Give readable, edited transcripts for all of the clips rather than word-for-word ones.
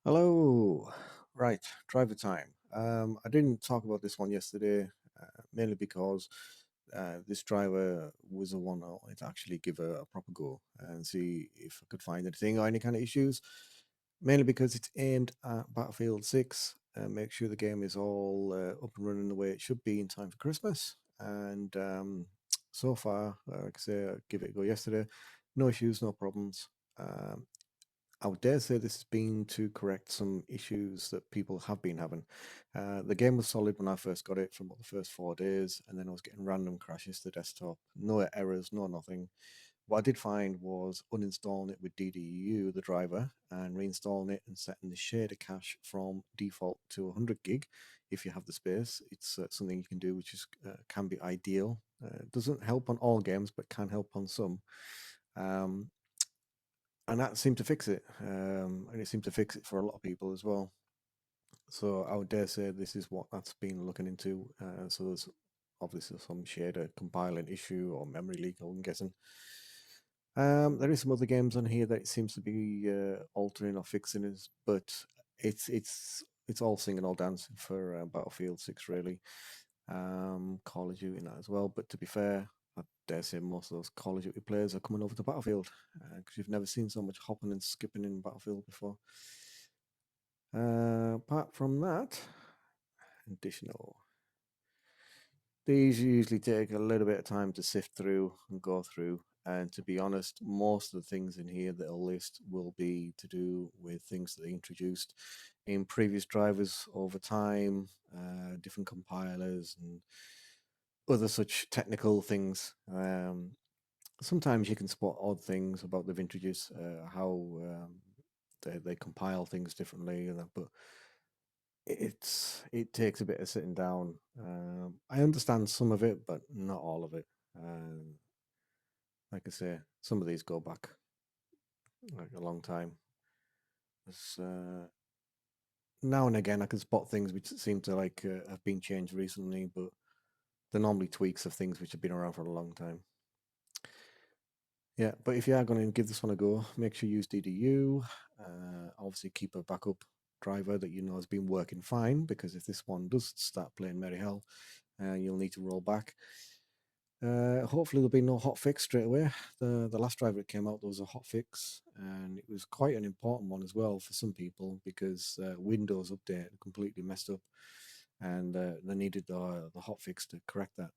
Hello. Right, driver time. I didn't talk about this one yesterday, mainly because this driver was the one I wanted to actually give a proper go and see if I could find anything or any kind of issues. Mainly because it's aimed at Battlefield 6 and make sure the game is all up and running the way it should be in time for Christmas. And so far, like I say, I give it a go yesterday. No issues, no problems. Um, I would dare say this has been to correct some issues that people have been having. The game was solid when I first got it from about the first 4 days, and then I was getting random crashes to the desktop. No errors, no nothing. What I did find was uninstalling it with DDU, the driver, and reinstalling it and setting the shader cache from default to 100 gig if you have the space. It's something you can do, which is can be ideal. It doesn't help on all games, but can help on some. Um, and that seemed to fix it. And it seemed to fix it for a lot of people as well. So I would dare say this is what that's been looking into. So there's obviously some shader compiling issue or memory leak, I'm guessing. There is some other games on here that it seems to be altering or fixing it, but it's all singing, all dancing for Battlefield 6, really. Call of Duty in that as well. But to be fair, I dare say most of those Call of Duty players are coming over to Battlefield because you've never seen so much hopping and skipping in Battlefield before. Apart from that, additional. These usually take a little bit of time to sift through and go through. And to be honest, most of the things in here that I'll list will be to do with things that they introduced in previous drivers over time, different compilers, and other such technical things. Sometimes you can spot odd things about they've introduced, how they compile things differently, but it takes a bit of sitting down. I understand some of it, but not all of it. Like I say, some of these go back like a long time. Now and again, I can spot things which seem to have been changed recently, but they're normally tweaks of things which have been around for a long time. Yeah, but if you are going to give this one a go, make sure you use DDU. Obviously, keep a backup driver that you know has been working fine, because if this one does start playing merry hell, you'll need to roll back. Hopefully there'll be no hot fix straight away. The last driver that came out, there was a hot fix, and it was quite an important one as well for some people, because Windows Update completely messed up, and they needed the hot fix to correct that.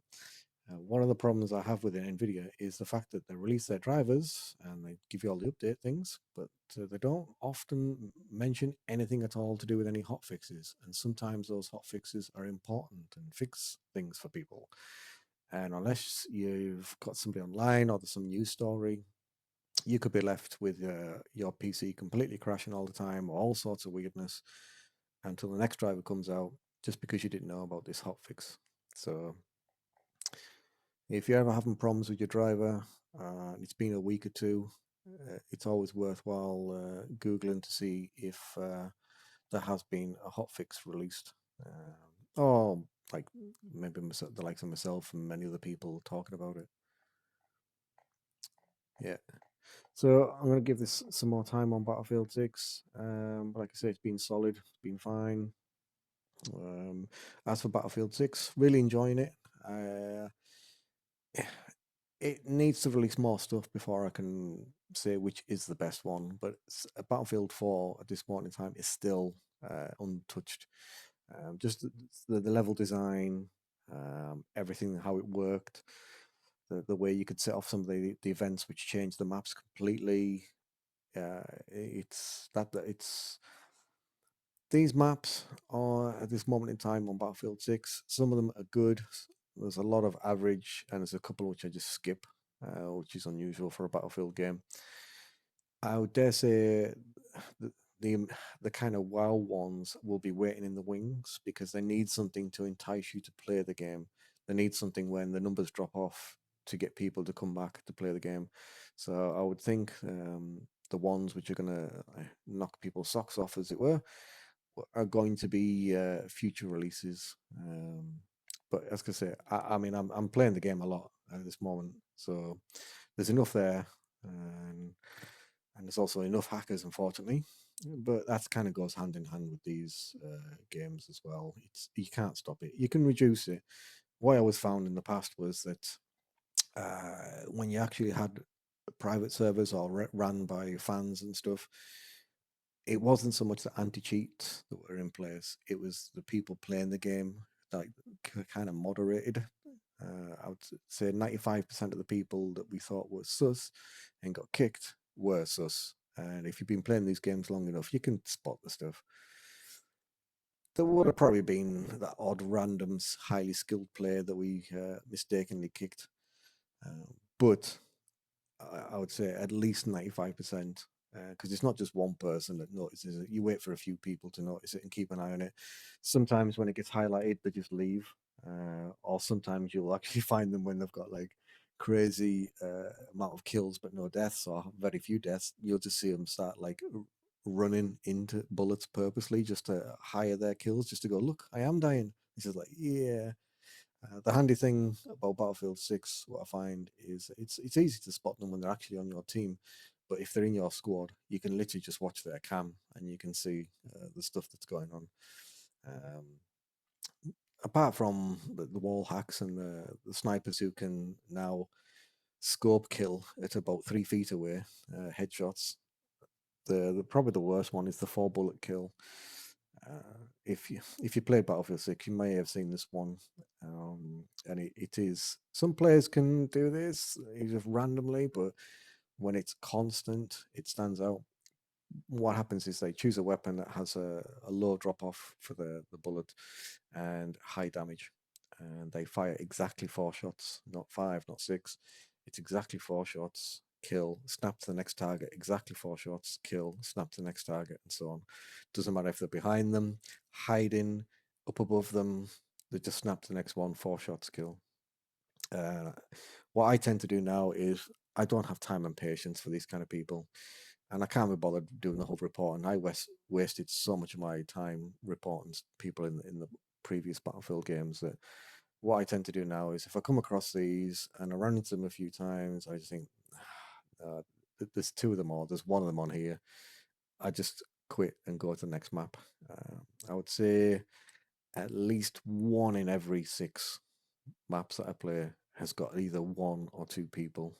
One of the problems I have with Nvidia is the fact that they release their drivers and they give you all the update things, but they don't often mention anything at all to do with any hot fixes. And sometimes those hot fixes are important and fix things for people. And unless you've got somebody online or there's some news story, you could be left with your PC completely crashing all the time, or all sorts of weirdness until the next driver comes out, just because you didn't know about this hotfix. So if you're ever having problems with your driver, it's been a week or two, it's always worthwhile Googling to see if there has been a hotfix released. Or like maybe the likes of myself and many other people talking about it. Yeah. So I'm going to give this some more time on Battlefield 6. But like I say, it's been solid, it's been fine. As for Battlefield 6, really enjoying it. Uh, it needs to release more stuff before I can say which is the best one. But Battlefield 4 at this point in time is still untouched. Just the level design, everything, how it worked, the way you could set off some of the events which changed the maps completely. It's these maps are at this moment in time on Battlefield 6. Some of them are good. There's a lot of average, and there's a couple which I just skip, which is unusual for a Battlefield game. I would dare say the, the the kind of wow ones will be waiting in the wings, because they need something to entice you to play the game. They need something when the numbers drop off to get people to come back to play the game. So I would think the ones which are going to knock people's socks off, as it were, are going to be future releases. But as I say, I mean, I'm playing the game a lot at this moment, so there's enough there, and there's also enough hackers, unfortunately. but that's kind of goes hand in hand with these games as well. It's you can't stop it. You can reduce it. What I always found in the past was that when you actually had private servers or ran by fans and stuff, it wasn't so much the anti-cheats that were in place. It was the people playing the game that kind of moderated. I would say 95% of the people that we thought were sus and got kicked were sus. And if you've been playing these games long enough, you can spot the stuff. There would have probably been that odd, random, highly skilled player that we mistakenly kicked. But I would say at least 95%, because it's not just one person that notices it. You wait for a few people to notice it and keep an eye on it. Sometimes when it gets highlighted, they just leave, or sometimes you'll actually find them when they've got like crazy amount of kills but no deaths or very few deaths. You'll just see them start like running into bullets purposely just to higher their kills, just to go, look, I am dying. It's just like, yeah. The handy thing about Battlefield 6, what I find is it's easy to spot them when they're actually on your team, but if they're in your squad, you can literally just watch their cam and you can see the stuff that's going on. Um, Apart from the wall hacks and the snipers who can now scope kill at about 3 feet away, headshots. The probably the worst one is the 4 bullet kill. If you play Battlefield 6, you may have seen this one, and it is some players can do this just randomly, but when it's constant, it stands out. What happens is they choose a weapon that has a low drop off for the bullet and high damage, and they fire exactly 4 shots, not five, not six. It's exactly 4 shots, kill, snap to the next target, exactly 4 shots, kill, snap to the next target, and so on. Doesn't matter if they're behind them, hiding, up above them, they just snap to the next one, 4 shots, kill. Uh, what I tend to do now is I don't have time and patience for these kind of people, and I can't be bothered doing the whole reporting. I wasted so much of my time reporting people in the previous Battlefield games that what I tend to do now is if I come across these and I run into them a few times, I just think uh, there's two of them or there's one of them on here. I just quit and go to the next map. I would say at least one in every 6 maps that I play has got either one or two people.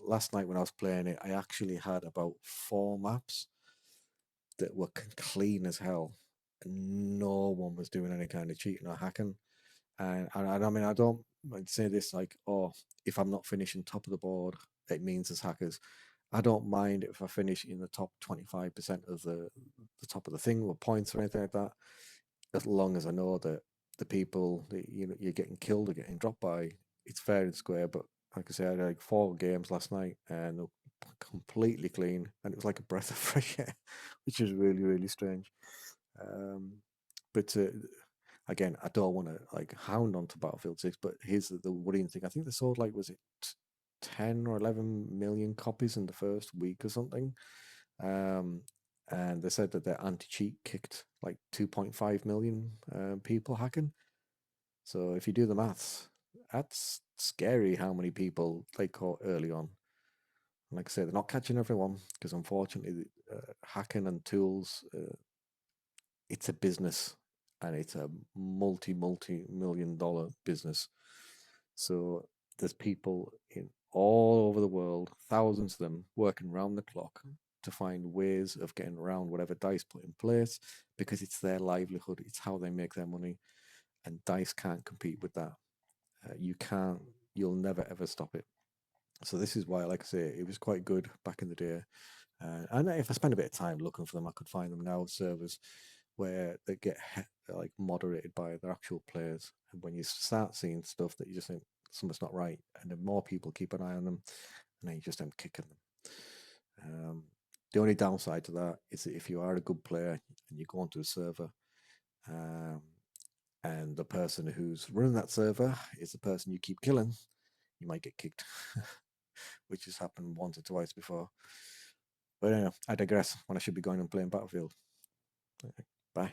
Last night when I was playing it, I actually had about 4 maps that were clean as hell. And no one was doing any kind of cheating or hacking. And I mean, I don't say this like, oh, if I'm not finishing top of the board, it means as hackers. I don't mind if I finish in the top 25% of the top of the thing with points or anything like that, as long as I know that the people that you're getting killed or getting dropped by, it's fair and square. But like I said, I had like 4 games last night and completely clean, and it was like a breath of fresh air, which is really really strange. Um, but again, I don't want to like hound onto Battlefield 6, but here's the worrying thing. I think they sold like was it 10 or 11 million copies in the first week or something. Um, and they said that their anti-cheat kicked like 2.5 million people hacking. So if you do the maths, that's scary how many people they caught early on. And like I say, they're not catching everyone because unfortunately, hacking and tools, it's a business and it's a multi-million-dollar business. So there's people in all over the world, thousands of them, working round the clock to find ways of getting around whatever DICE put in place because it's their livelihood, it's how they make their money, and DICE can't compete with that. You can't, you'll never ever stop it. So this is why, like I say, it was quite good back in the day. And if I spend a bit of time looking for them, I could find them now servers where they get like moderated by their actual players. And when you start seeing stuff that you just think something's not right, and then more people keep an eye on them, and then you just end up kicking them. The only downside to that is that if you are a good player and you go onto a server, um, and the person who's running that server is the person you keep killing, you might get kicked, which has happened once or twice before. But anyway, I digress when I should be going and playing Battlefield. Bye.